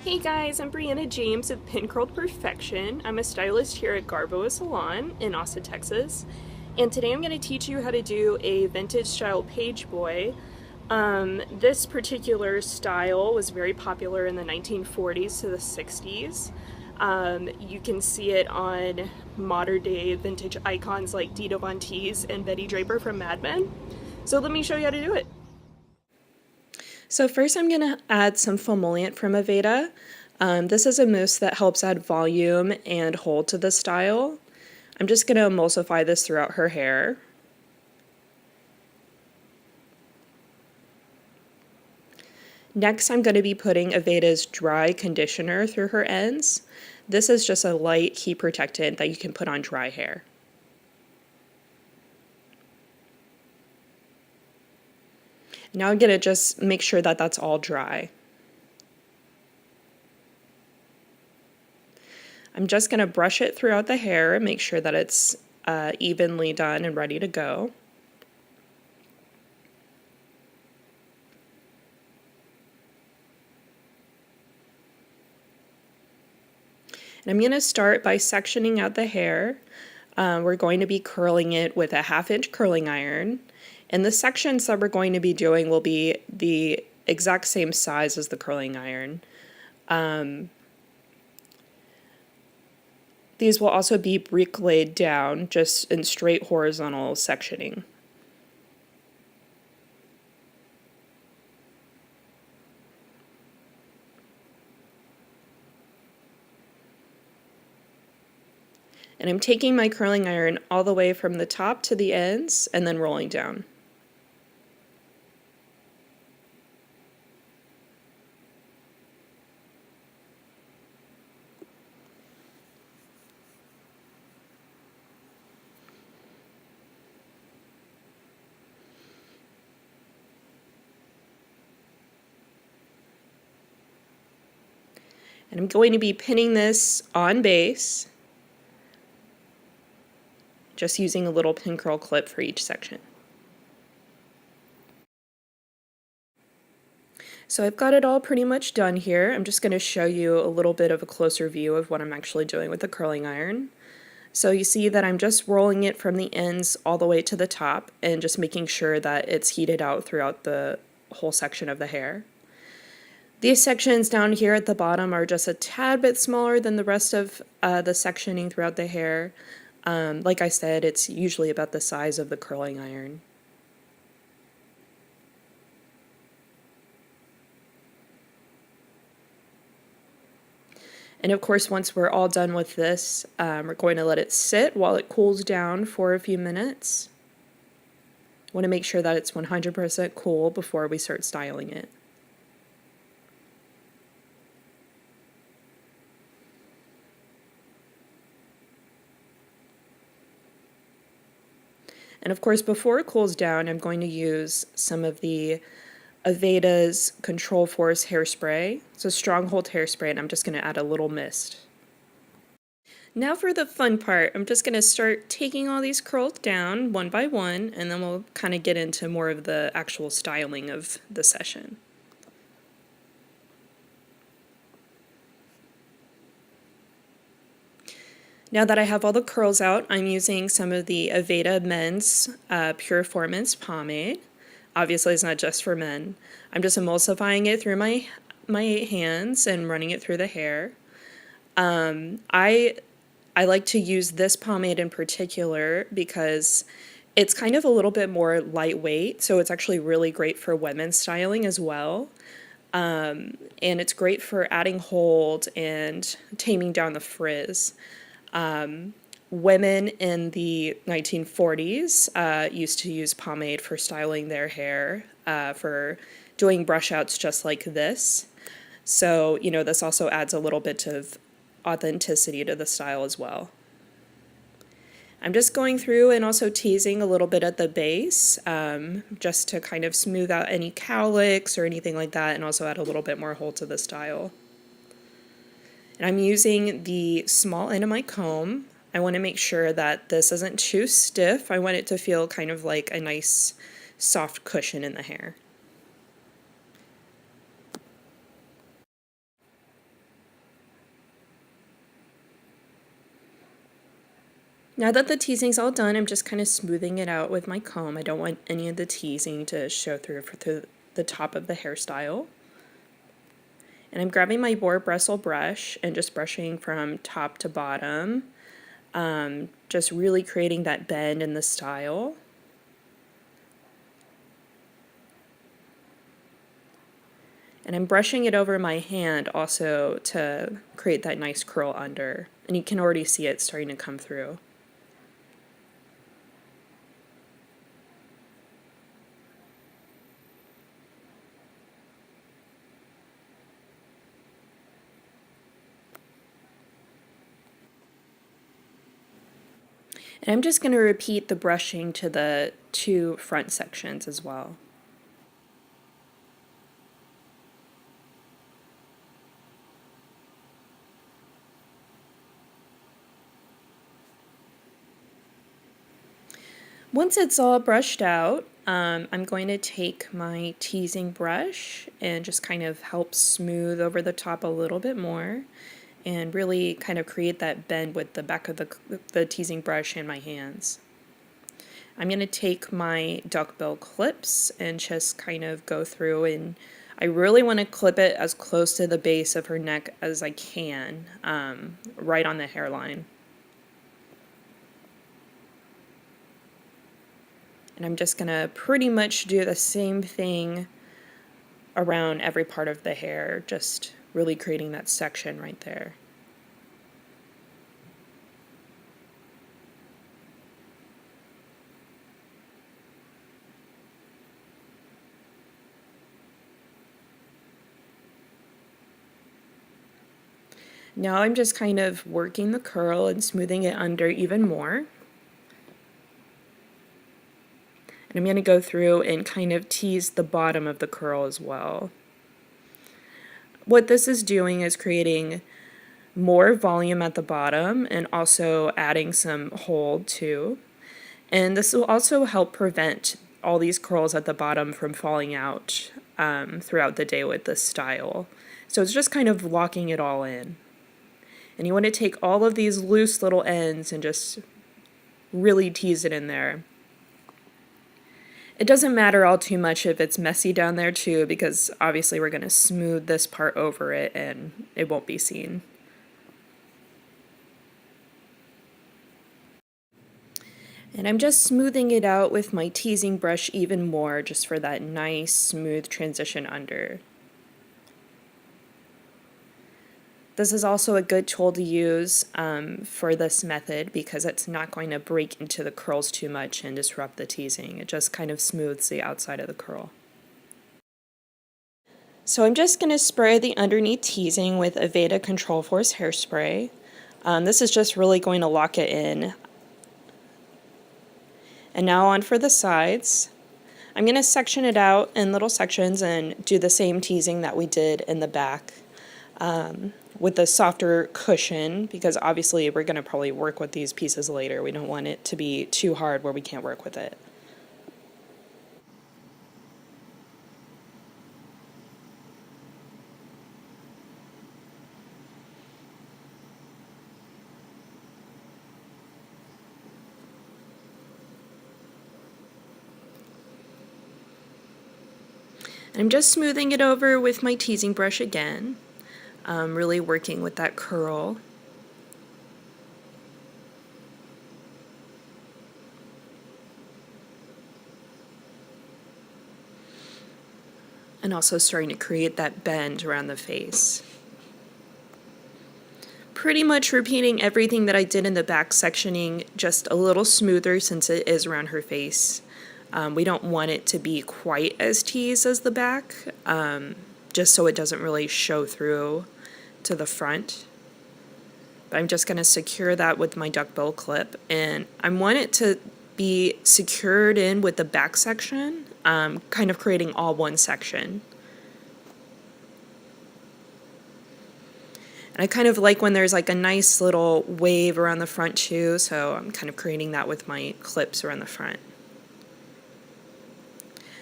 Hey guys, I'm Brianna James of Pin Curled Perfection. I'm a stylist here at Garbo A Salon in Austin, Texas. And today I'm going to teach you how to do a vintage style Pageboy. This particular style was very popular in the 1940s to the 60s. You can see it on modern day vintage icons like Dita Von Teese and Betty Draper from Mad Men. So let me show you how to do it. So first I'm going to add some foamollient from Aveda. This is a mousse that helps add volume and hold to the style. I'm just going to emulsify this throughout her hair. Next I'm going to be putting Aveda's dry conditioner through her ends. This is just a light heat protectant that you can put on dry hair. Now I'm going to just make sure that that's all dry. I'm just going to brush it throughout the hair and make sure that it's evenly done and ready to go. And I'm going to start by sectioning out the hair. We're going to be curling it with a 1/2-inch curling iron. And the sections that we're going to be doing will be the exact same size as the curling iron. These will also be brick laid down, just in straight horizontal sectioning. And I'm taking my curling iron all the way from the top to the ends and then rolling down. And I'm going to be pinning this on base, just using a little pin curl clip for each section. So I've got it all pretty much done here. I'm just going to show you a little bit of a closer view of what I'm actually doing with the curling iron. So you see that I'm just rolling it from the ends all the way to the top and just making sure that it's heated out throughout the whole section of the hair. These sections down here at the bottom are just a tad bit smaller than the rest of the sectioning throughout the hair. Like I said, it's usually about the size of the curling iron. And of course, once we're all done with this, we're going to let it sit while it cools down for a few minutes. Want to make sure that it's 100% cool before we start styling it. And of course, before it cools down, I'm going to use some of the Aveda's Control Force hairspray. It's a stronghold hairspray, and I'm just going to add a little mist. Now for the fun part, I'm just going to start taking all these curls down one by one, and then we'll kind of get into more of the actual styling of the session. Now that I have all the curls out, I'm using some of the Aveda Men's Puriformance Pomade. Obviously, it's not just for men. I'm just emulsifying it through my hands and running it through the hair. I like to use this pomade in particular because it's kind of a little bit more lightweight, so it's actually really great for women's styling as well. And it's great for adding hold and taming down the frizz. Women in the 1940s used to use pomade for styling their hair, for doing brush outs just like this. So, you know, this also adds a little bit of authenticity to the style as well. I'm just going through and also teasing a little bit at the base, just to kind of smooth out any cowlicks or anything like that, and also add a little bit more hold to the style. And I'm using the small end of my comb. I want to make sure that this isn't too stiff. I want it to feel kind of like a nice soft cushion in the hair. Now that the teasing's all done, I'm just kind of smoothing it out with my comb. I don't want any of the teasing to show through the top of the hairstyle. And I'm grabbing my boar bristle brush and just brushing from top to bottom, just really creating that bend in the style. And I'm brushing it over my hand also to create that nice curl under. And you can already see it starting to come through. And I'm just going to repeat the brushing to the two front sections as well. Once it's all brushed out, I'm going to take my teasing brush and just kind of help smooth over the top a little bit more and really kind of create that bend with the back of the teasing brush and my hands. I'm going to take my duckbill clips and just kind of go through, and I really want to clip it as close to the base of her neck as I can, right on the hairline. And I'm just going to pretty much do the same thing around every part of the hair, just really creating that section right there. Now I'm just kind of working the curl and smoothing it under even more. And I'm going to go through and kind of tease the bottom of the curl as well. What this is doing is creating more volume at the bottom and also adding some hold too. And this will also help prevent all these curls at the bottom from falling out throughout the day with this style. So it's just kind of locking it all in. And you want to take all of these loose little ends and just really tease it in there. It doesn't matter all too much if it's messy down there too, because obviously we're going to smooth this part over it and it won't be seen. And I'm just smoothing it out with my teasing brush even more, just for that nice smooth transition under. This is also a good tool to use for this method because it's not going to break into the curls too much and disrupt the teasing. It just kind of smooths the outside of the curl. So I'm just going to spray the underneath teasing with Aveda Control Force hairspray. This is just really going to lock it in. And now on for the sides. I'm going to section it out in little sections and do the same teasing that we did in the back. With a softer cushion, because obviously we're going to probably work with these pieces later. We don't want it to be too hard where we can't work with it. And I'm just smoothing it over with my teasing brush again. Really working with that curl. And also starting to create that bend around the face. Pretty much repeating everything that I did in the back sectioning, just a little smoother since it is around her face. We don't want it to be quite as teased as the back, just so it doesn't really show through to the front. But I'm just going to secure that with my duckbill clip, and I want it to be secured in with the back section, kind of creating all one section. And I kind of like when there's like a nice little wave around the front too, so I'm kind of creating that with my clips around the front.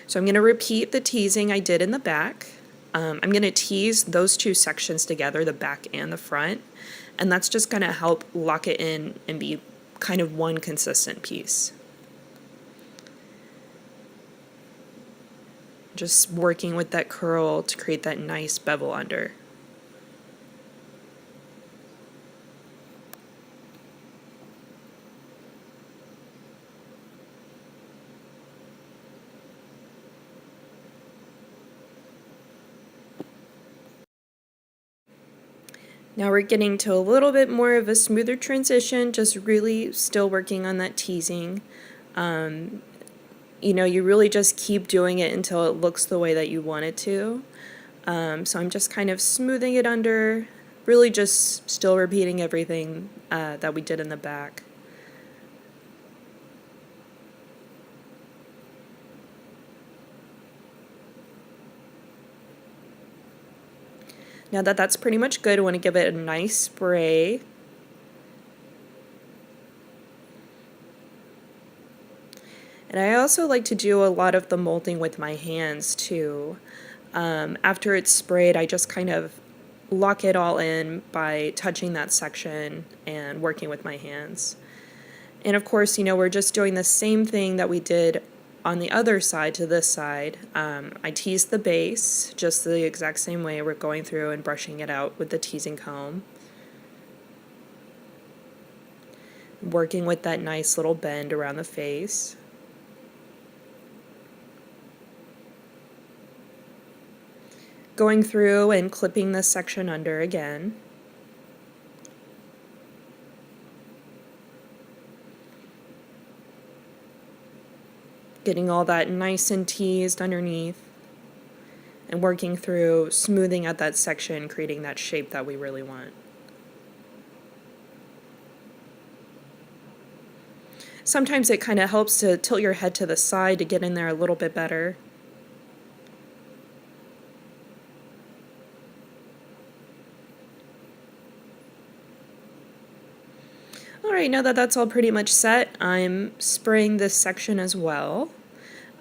So I'm going to repeat the teasing I did in the back. I'm going to tease those two sections together, the back and the front, and that's just going to help lock it in and be kind of one consistent piece. Just working with that curl to create that nice bevel under. Now we're getting to a little bit more of a smoother transition, just really still working on that teasing. You know, you really just keep doing it until it looks the way that you want it to. So I'm just kind of smoothing it under, really just still repeating everything that we did in the back. Now that that's pretty much good, I want to give it a nice spray. And I also like to do a lot of the molding with my hands too. After it's sprayed, I just kind of lock it all in by touching that section and working with my hands. And of course, you know, we're just doing the same thing that we did on the other side to this side. I teased the base just the exact same way. We're going through and brushing it out with the teasing comb. Working with that nice little bend around the face. Going through and clipping this section under again. Getting all that nice and teased underneath. And working through, smoothing out that section, creating that shape that we really want. Sometimes it kind of helps to tilt your head to the side to get in there a little bit better. Alright, now that that's all pretty much set, I'm spraying this section as well.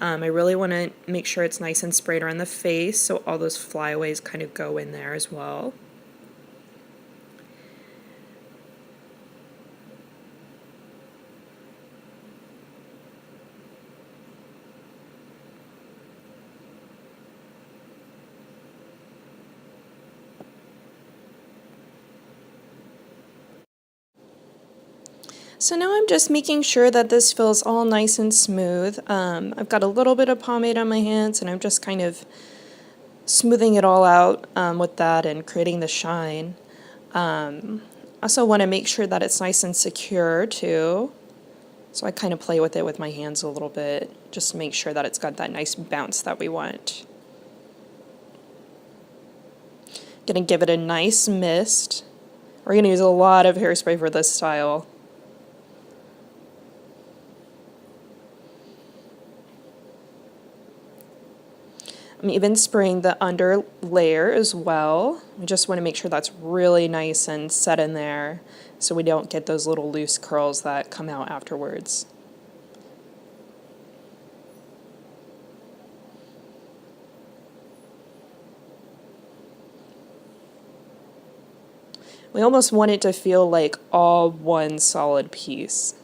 I really want to make sure it's nice and sprayed around the face so all those flyaways kind of go in there as well. So now I'm just making sure that this feels all nice and smooth. I've got a little bit of pomade on my hands and I'm just kind of smoothing it all out with that and creating the shine. Also want to make sure that it's nice and secure too. So I kind of play with it with my hands a little bit just to make sure that it's got that nice bounce that we want. Gonna give it a nice mist. We're gonna use a lot of hairspray for this style. I'm even spraying the under layer as well. I just want to make sure that's really nice and set in there so we don't get those little loose curls that come out afterwards. We almost want it to feel like all one solid piece.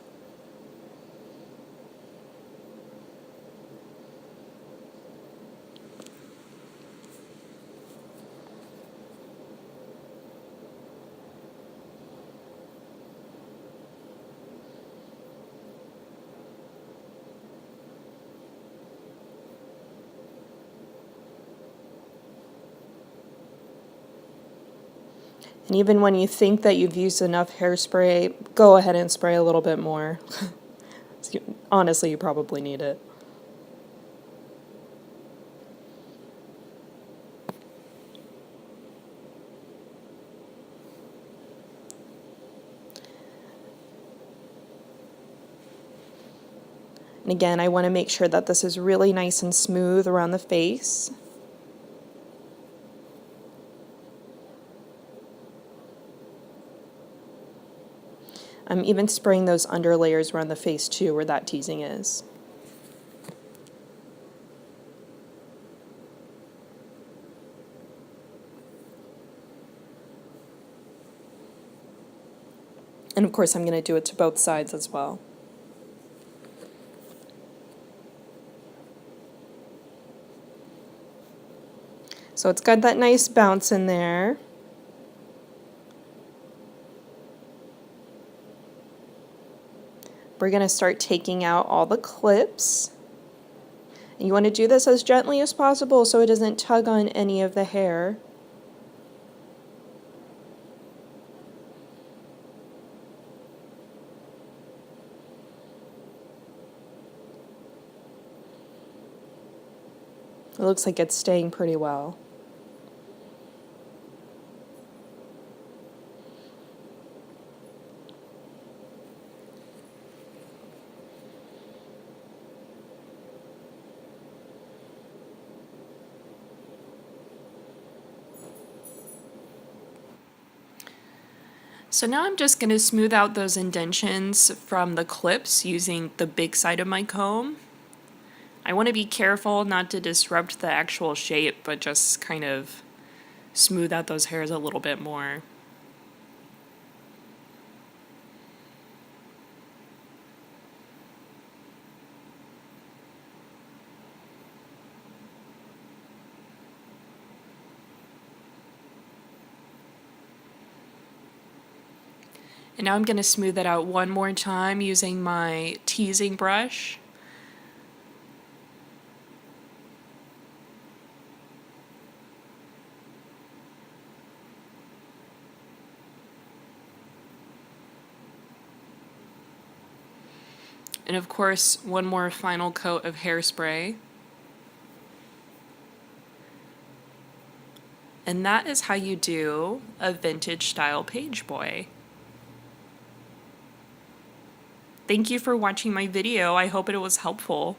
And even when you think that you've used enough hairspray, go ahead and spray a little bit more. Honestly, you probably need it. And again, I want to make sure that this is really nice and smooth around the face. I'm even spraying those under layers around the face too, where that teasing is. And of course I'm going to do it to both sides as well. So it's got that nice bounce in there. We're going to start taking out all the clips. And you want to do this as gently as possible so it doesn't tug on any of the hair. It looks like it's staying pretty well. So now I'm just going to smooth out those indentions from the clips using the big side of my comb. I want to be careful not to disrupt the actual shape, but just kind of smooth out those hairs a little bit more. And now I'm going to smooth it out one more time using my teasing brush. And of course, one more final coat of hairspray. And that is how you do a vintage style Pageboy. Thank you for watching my video. I hope it was helpful.